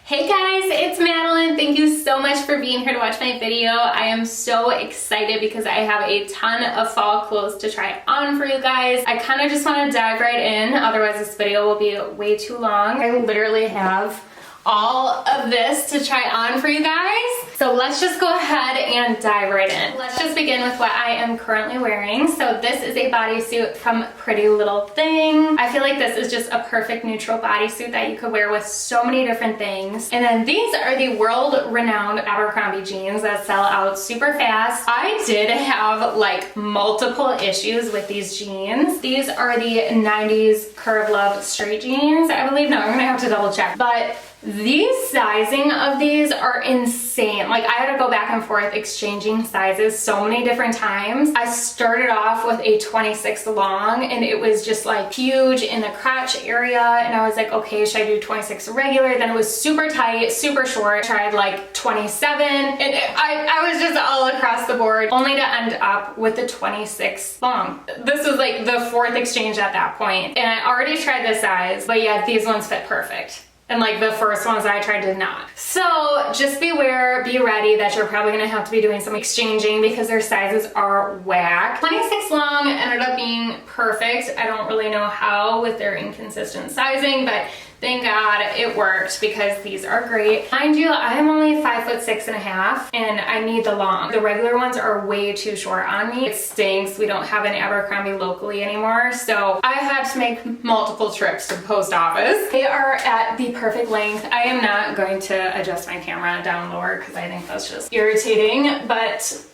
Hey guys, it's Madeline. Thank you so much for being here to watch my video. I am so excited because I have a ton of fall clothes to try on for you guys. I kind of just want to dive right in, otherwise this video will be way too long. I literally have all of this to try on for you guys. So let's just go ahead and dive right in. Let's just begin with what I am currently wearing. So this is a bodysuit from PrettyLittleThing. I feel like this is just a perfect neutral bodysuit that you could wear with so many different things. And then these are the world-renowned Abercrombie jeans that sell out super fast. I did have like multiple issues with these jeans. These are the 90s Curve Love straight jeans, I believe. No, I'm gonna have to double check. But these sizing of these are insane. Like I had to go back and forth exchanging sizes so many different times. I started off with a 26 long and it was just like huge in the crotch area, and I was like, okay, should I do 26 regular? Then it was super tight, super short. I tried like 27 and I was just all across the board, only to end up with the 26 long. This was like the fourth exchange at that point, and I already tried this size, but yeah, these ones fit perfect. And like the first ones I tried did not. So just beware, be ready that you're probably gonna have to be doing some exchanging because their sizes are whack. 26 long ended up being perfect. I don't really know how with their inconsistent sizing, but thank God it worked because these are great. Mind you, I'm only 5'6.5" and I need the long. The regular ones are way too short on me. It stinks. We don't have an Abercrombie locally anymore, so I had to make multiple trips to the post office. They are at the perfect length. I am not going to adjust my camera down lower because I think that's just irritating, but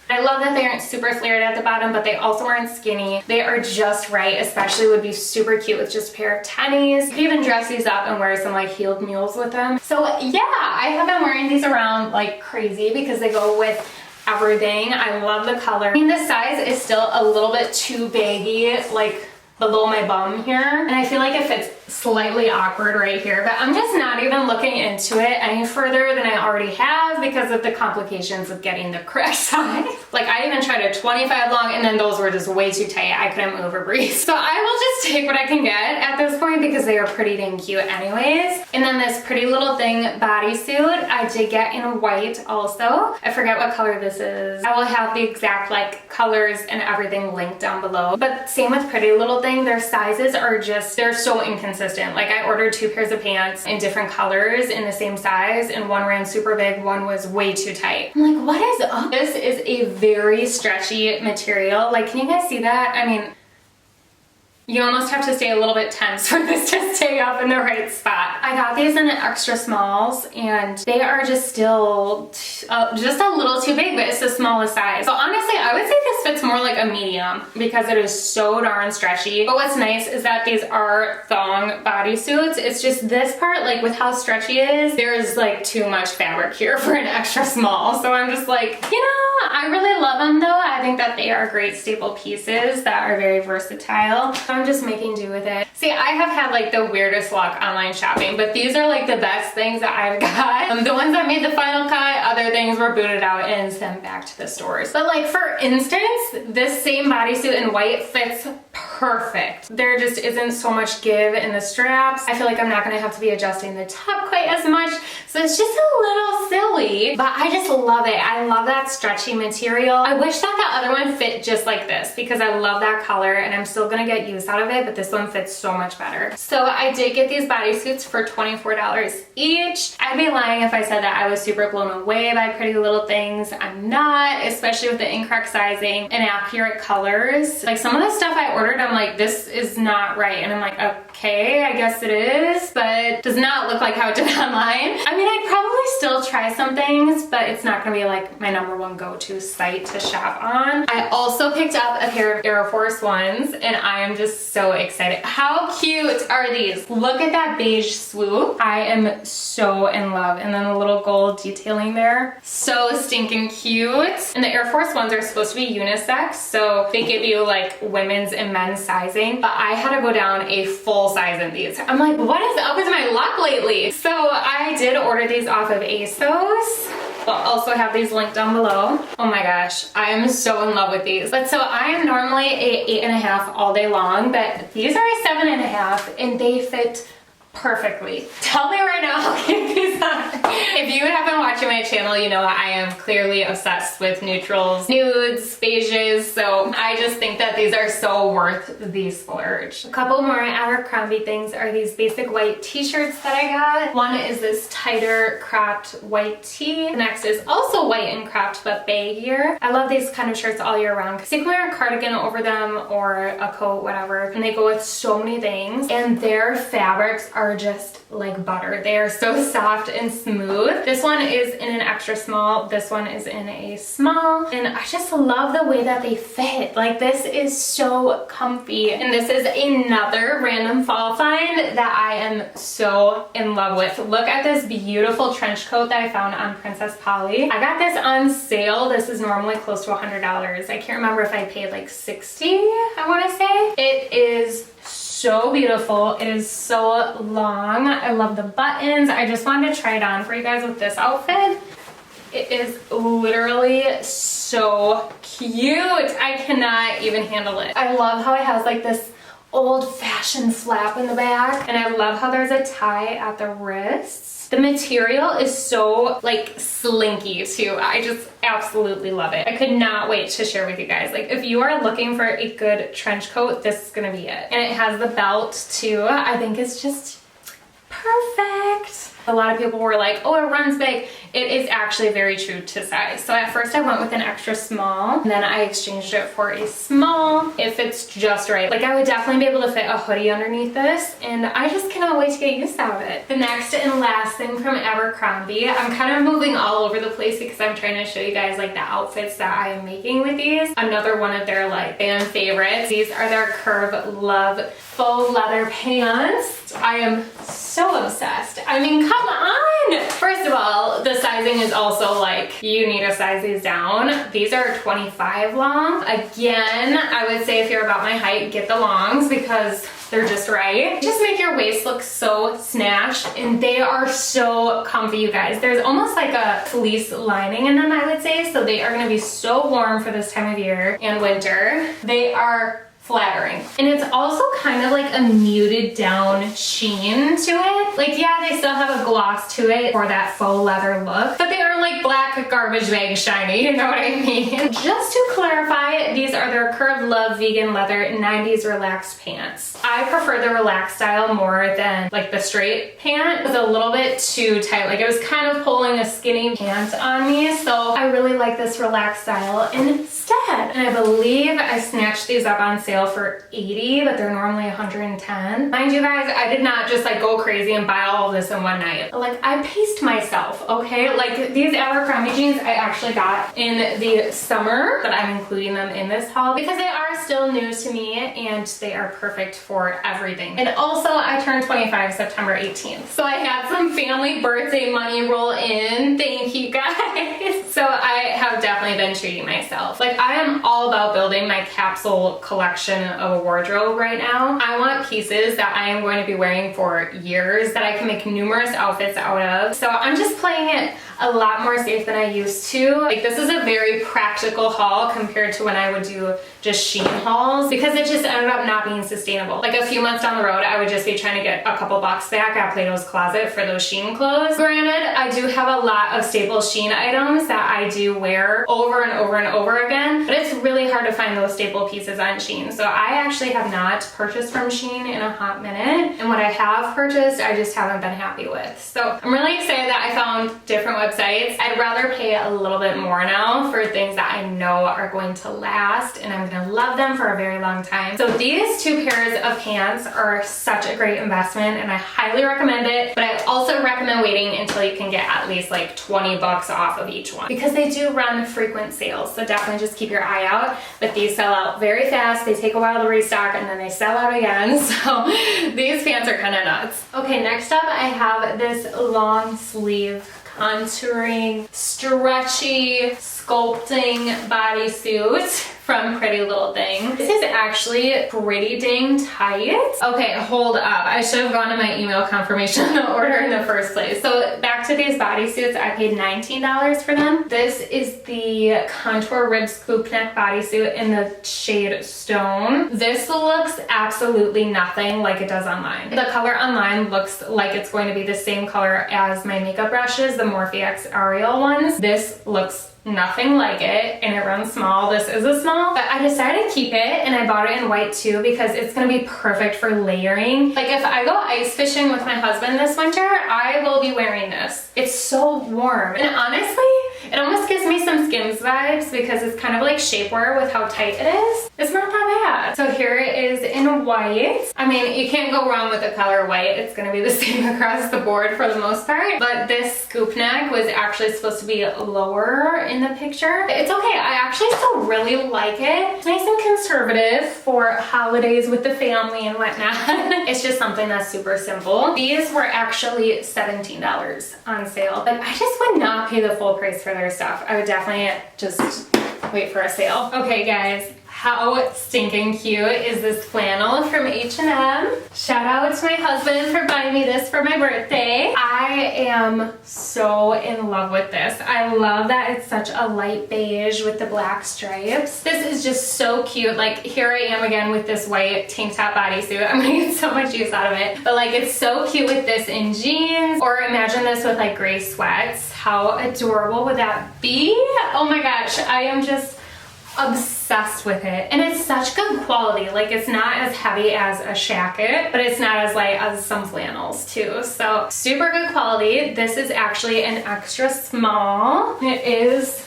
I love that they aren't super flared at the bottom, but they also aren't skinny. They are just right, especially would be super cute with just a pair of tennies. You can even dress these up and wear some like heeled mules with them. So yeah, I have been wearing these around like crazy because they go with everything. I love the color. I mean, the size is still a little bit too baggy, like below my bum here, and I feel like it fits slightly awkward right here, but I'm just not even looking into it any further than I already have because of the complications of getting the correct size. Like I even tried a 25 long and then those were just way too tight. I couldn't move or breathe. So I will just take what I can get at this point because they are pretty dang cute anyways. And then this PrettyLittleThing bodysuit I did get in white also. I forget what color this is. I will have the exact like colors and everything linked down below. But same with PrettyLittleThing, their sizes are just, they're so inconsistent. Like I ordered 2 pairs of pants in different colors in the same size, and one ran super big, one was way too tight. I'm like, what is up? This is a very stretchy material. Like, can you guys see that? I mean, you almost have to stay a little bit tense for this to stay up in the right spot. I got these in extra smalls and they are just still just a little too big, but it's the smallest size. So honestly, I would say this fits more like a medium because it is so darn stretchy. But what's nice is that these are thong bodysuits. It's just this part, like with how stretchy it is, there's like too much fabric here for an extra small. So I'm just like, you know, I really love them though. I think that they are great staple pieces that are very versatile. I'm just making do with it. See, I have had like the weirdest luck online shopping, but these are like the best things that I've got. The ones that made the final cut, other things were booted out and sent back to the stores. But like for instance, this same bodysuit in white fits perfect. There just isn't so much give in the straps. I feel like I'm not gonna have to be adjusting the top quite as much, so it's just a little silly, but I just love it. I love that stretchy material. I wish that the other one fit just like this because I love that color and I'm still gonna get use out of it, but this one fits so much better. So I did get these bodysuits for $24 each. I'd be lying if I said that I was super blown away by PrettyLittleThings. I'm not, especially with the incorrect sizing and accurate colors. Like some of the stuff I ordered, I'm like, this is not right, and I'm like, okay, I guess it is, but does not look like how it did online. I mean, I'd probably still try some things, but it's not gonna be like my #1 go-to site to shop on. I also picked up a pair of Air Force Ones and I am just so excited. How cute are these? Look at that beige swoop. I am so in love. And then the little gold detailing there. So stinking cute. And the Air Force Ones are supposed to be unisex, so they give you like women's and men's sizing, but I had to go down a full size in these. I'm like, what is up with my luck lately? So I did order these off of Asos. I'll also have these linked down below. Oh my gosh, I am so in love with these. But so I am normally a 8.5 all day long, but these are a 7.5 and they fit perfectly. Tell me right now if channel, you know I am clearly obsessed with neutrals, nudes, beiges, so I just think that these are so worth the splurge. A couple more Abercrombie things are these basic white t-shirts that I got. One is this tighter cropped white tee. The next is also white and cropped but baggier. I love these kind of shirts all year round because you can wear a cardigan over them or a coat, whatever, and they go with so many things, and their fabrics are just like butter. They are so soft and smooth. This one is in an extra small, this one is in a small, and I just love the way that they fit. Like, this is so comfy, and this is another random fall find that I am so in love with. Look at this beautiful trench coat that I found on Princess Polly. I got this on sale. This is normally close to $100. I can't remember if I paid like $60, I want to say. It is so beautiful. It is so long. I love the buttons. I just wanted to try it on for you guys with this outfit. It is literally so cute. I cannot even handle it. I love how it has like this old-fashioned flap in the back, and I love how there's a tie at the wrists. The material is so like slinky too. I just absolutely love it. I could not wait to share with you guys. Like, if you are looking for a good trench coat, this is gonna be it. And it has the belt too. I think it's just perfect. A lot of people were like, oh, it runs big. It is actually very true to size. So at first I went with an extra small, and then I exchanged it for a small if it's just right. Like, I would definitely be able to fit a hoodie underneath this, and I just cannot wait to get used out of it. The next and last thing from Abercrombie, I'm kind of moving all over the place because I'm trying to show you guys like the outfits that I am making with these. Another one of their like fan favorites. These are their Curve Love faux leather pants. I am so obsessed. I mean, come on! First of all, the sizing is also like, you need to size these down. These are 25 long. Again, I would say if you're about my height, get the longs because they're just right. Just make your waist look so snatched, and they are so comfy, you guys. There's almost like a fleece lining in them, I would say, so they are gonna be so warm for this time of year and winter. They are flattering. And it's also kind of like a muted down sheen to it. Like, yeah, they still have a gloss to it for that faux leather look, but they aren't like black garbage bag shiny, you know what I mean? Just to clarify, these are their Curve Love vegan leather 90s relaxed pants. I prefer the relaxed style more than like the straight pant. It was a little bit too tight. Like, it was kind of pulling a skinny pant on me. So I really like this relaxed style instead. And I believe I snatched these up on sale for $80, but they're normally $110. Mind you guys, I did not just like go crazy and buy all of this in one night. Like, I paced myself, okay? Like, these Abercrombie jeans I actually got in the summer, but I'm including them in this haul because they are still new to me and they are perfect for everything. And also, I turned 25 September 18th. So I had some family birthday money roll in. Thank you guys. So I have definitely been treating myself. Like, I am all about building my capsule collection of a wardrobe right now. I want pieces that I am going to be wearing for years that I can make numerous outfits out of. So I'm just playing it a lot more safe than I used to. Like, this is a very practical haul compared to when I would do just Shein hauls because it just ended up not being sustainable. Like, a few months down the road, I would just be trying to get a couple bucks back at Plato's Closet for those Shein clothes. Granted, I do have a lot of staple Shein items that I do wear over and over and over again, but it's really hard to find those staple pieces on Shein. So I actually have not purchased from Shein in a hot minute, and what I have purchased, I just haven't been happy with. So I'm really excited that I found different websites. I'd rather pay a little bit more now for things that I know are going to last, and I'm gonna love them for a very long time. So these two pairs of pants are such a great investment, and I highly recommend it, but I also recommend waiting until you can get at least like 20 bucks off of each one because they do run frequent sales. So definitely just keep your eye out, but these sell out very fast. They take a while to restock and then they sell out again. So these pants are kind of nuts. Okay, next up I have this long sleeve contouring, stretchy, sculpting bodysuit from PrettyLittleThing. This is actually pretty dang tight. Okay, hold up. I should have gone to my email confirmation order in the first place. So back to to these bodysuits. I paid $19 for them. This is the Contour Rib Scoop Neck bodysuit in the shade Stone. This looks absolutely nothing like it does online. The color online looks like it's going to be the same color as my makeup brushes, the Morphe X Ariel ones. This looks nothing like it, and it runs small. This is a small, but I decided to keep it, and I bought it in white too because it's gonna be perfect for layering. Like if I go ice fishing with my husband this winter, I will be wearing this. It's so warm, and honestly, it almost gives me some Skims vibes because it's kind of like shapewear with how tight it is. It's not that bad. So here it is in white. I mean, you can't go wrong with the color white. It's gonna be the same across the board for the most part, but this scoop neck was actually supposed to be lower in the picture. It's okay. I actually still really like it. It's nice and conservative for holidays with the family and whatnot. It's just something that's super simple. These were actually $17 on sale, but I just would not pay the full price for their stuff. I would definitely just wait for a sale. Okay guys, how stinking cute is this flannel from H&M? Shout out to my husband for buying me this for my birthday. I am so in love with this. I love that it's such a light beige with the black stripes. This is just so cute. Like here I am again with this white tank top bodysuit. I'm gonna get so much use out of it. But like it's so cute with this in jeans, or imagine this with like gray sweats. How adorable would that be? Oh my gosh, I am just obsessed with it, and it's such good quality. Like it's not as heavy as a shacket, but it's not as light as some flannels too, so super good quality. This is actually an extra small. It is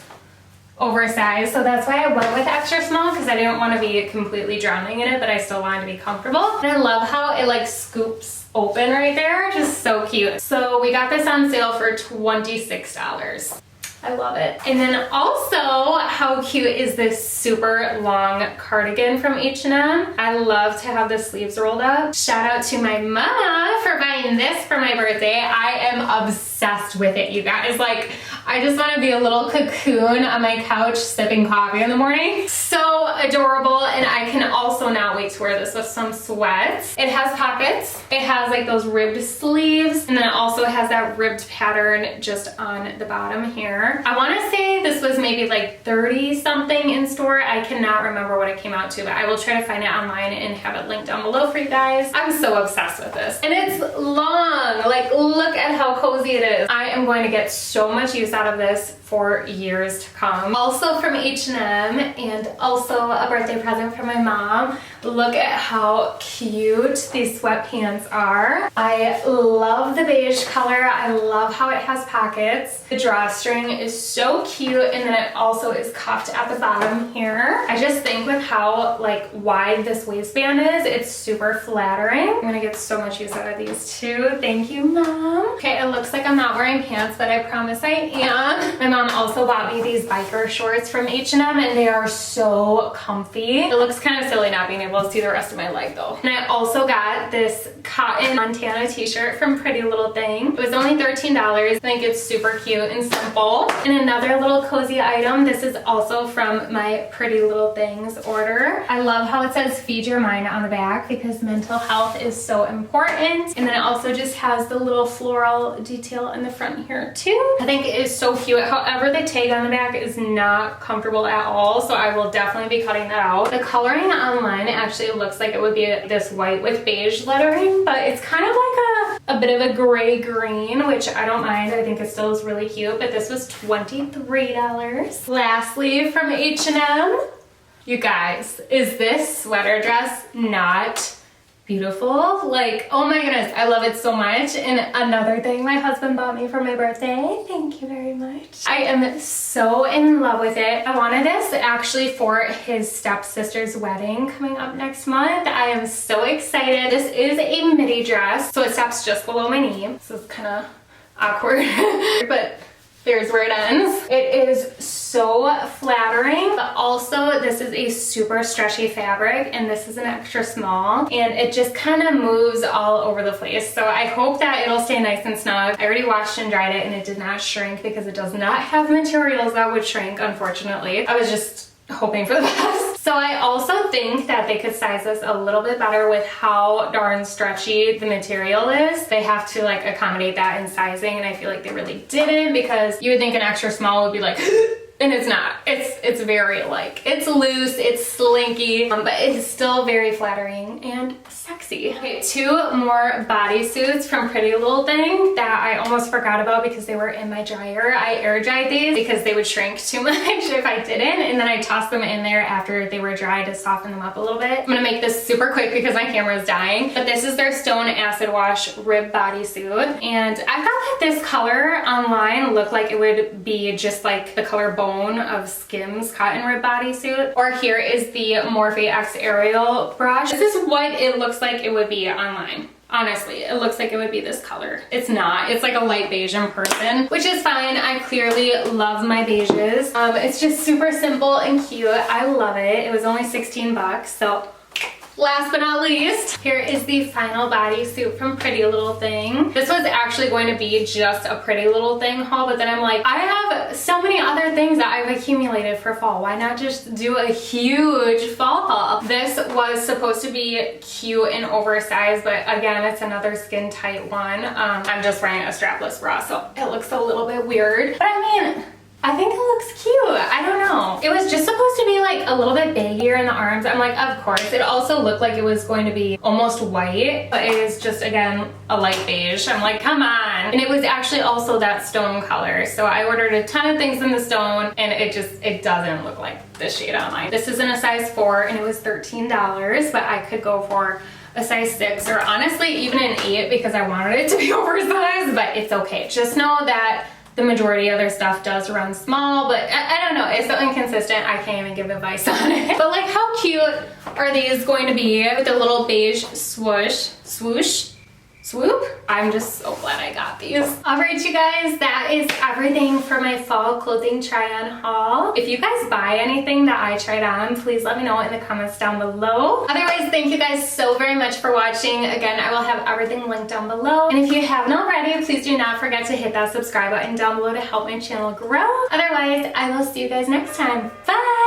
oversized, so that's why I went with extra small, because I didn't want to be completely drowning in it, but I still wanted to be comfortable. And I love how it like scoops open right there, just so cute. So we got this on sale for $26. I love it. And then also, how cute is this super long cardigan from H&M? I love to have the sleeves rolled up. Shout out to my mama for buying this for my birthday. I am obsessed with it, you guys. Like, I just want to be a little cocoon on my couch sipping coffee in the morning. So adorable, and I can also not wait to wear this with some sweats. It has pockets. It has like those ribbed sleeves, and then it also has that ribbed pattern just on the bottom here. I want to say this was maybe like 30 something in store. I cannot remember what it came out to, but I will try to find it online and have it linked down below for you guys. I'm so obsessed with this, and it's long. Like look at how cozy it is. I am going to get so much use out of this for years to come. Also from H&M, and also a birthday present from my mom. Look at how cute these sweatpants are. I love the beige color. I love how it has pockets. The drawstring is so cute, and then it also is cuffed at the bottom here. I just think with how like wide this waistband is, it's super flattering. I'm gonna get so much use out of these too. Thank you, Mom. Okay, it looks like I'm not wearing pants, but I promise I am. My mom also bought me these biker shorts from H&M, and they are so comfy. It looks kind of silly not being able to see the rest of my leg though. And I also got this cotton Montana t-shirt from PrettyLittleThing. It was only $13. I think it's super cute and simple. And another little cozy item, this is also from my PrettyLittleThings order. I love how it says feed your mind on the back because mental health is so important. And then it also just has the little floral detail in the front here too. I think it is so cute. However, the tag on the back is not comfortable at all, so I will definitely be cutting that out. The coloring online actually looks like it would be this white with beige lettering, but it's kind of like a bit of a gray green, which I don't mind. I think it still is really cute, but this was $23. Lastly, from H&M, you guys, is this sweater dress not beautiful? Like, oh my goodness, I love it so much. And another thing my husband bought me for my birthday. Thank you very much. I am so in love with it. I wanted this actually for his stepsister's wedding coming up next month. I am so excited. This is a midi dress, so it stops just below my knee. This is kind of awkward, but here's where it ends. It is so flattering, but also this is a super stretchy fabric, and this is an extra small, and it just kind of moves all over the place. So I hope that it'll stay nice and snug. I already washed and dried it, and it did not shrink because it does not have materials that would shrink, unfortunately. I was just hoping for the best. So I also think that they could size this a little bit better with how darn stretchy the material is. They have to like accommodate that in sizing, and I feel like they really didn't, because you would think an extra small would be like and it's not. It's very like, it's loose, it's slinky, but it's still very flattering and sexy. Okay, 2 more bodysuits from PrettyLittleThing that I almost forgot about because they were in my dryer. I air dried these because they would shrink too much if I didn't, and then I tossed them in there after they were dry to soften them up a little bit. I'm gonna make this super quick because my camera is dying, but this is their Stone Acid Wash Rib Bodysuit, and I thought that this color online looked like it would be just like the color bone of Skims cotton rib bodysuit. Or here is the Morphe X Aerial brush. This is what it looks like it would be online. Honestly, it looks like it would be this color. It's not. It's like a light beige in person, which is fine. I clearly love my beiges. It's just super simple and cute. I love it. It was only 16 bucks, so last but not least, here is the final bodysuit from PrettyLittleThing. This was actually going to be just a PrettyLittleThing haul, but then I'm like, I have so many other things that I've accumulated for fall. Why not just do a huge fall haul? This was supposed to be cute and oversized, but again, it's another skin tight one. I'm just wearing a strapless bra, so it looks a little bit weird. But I mean, I think it looks cute. I don't know. It was just supposed to be like a little bit baggier in the arms. I'm like, of course. It also looked like it was going to be almost white, but it is just, again, a light beige. I'm like, come on. And it was actually also that stone color. So I ordered a ton of things in the stone, and it doesn't look like this shade online. This is in a size 4, and it was $13, but I could go for a size 6, or honestly even an 8 because I wanted it to be oversized, but it's okay. Just know that the majority of their stuff does run small, but I don't know, it's so inconsistent, I can't even give advice on it. But like, how cute are these going to be with a little beige swoosh, swoop? I'm just so glad I got these. All right, you guys, that is everything for my fall clothing try-on haul. If you guys buy anything that I tried on, please let me know in the comments down below. Otherwise, thank you guys so very much for watching. Again, I will have everything linked down below. And if you haven't already, please do not forget to hit that subscribe button down below to help my channel grow. Otherwise, I will see you guys next time. Bye!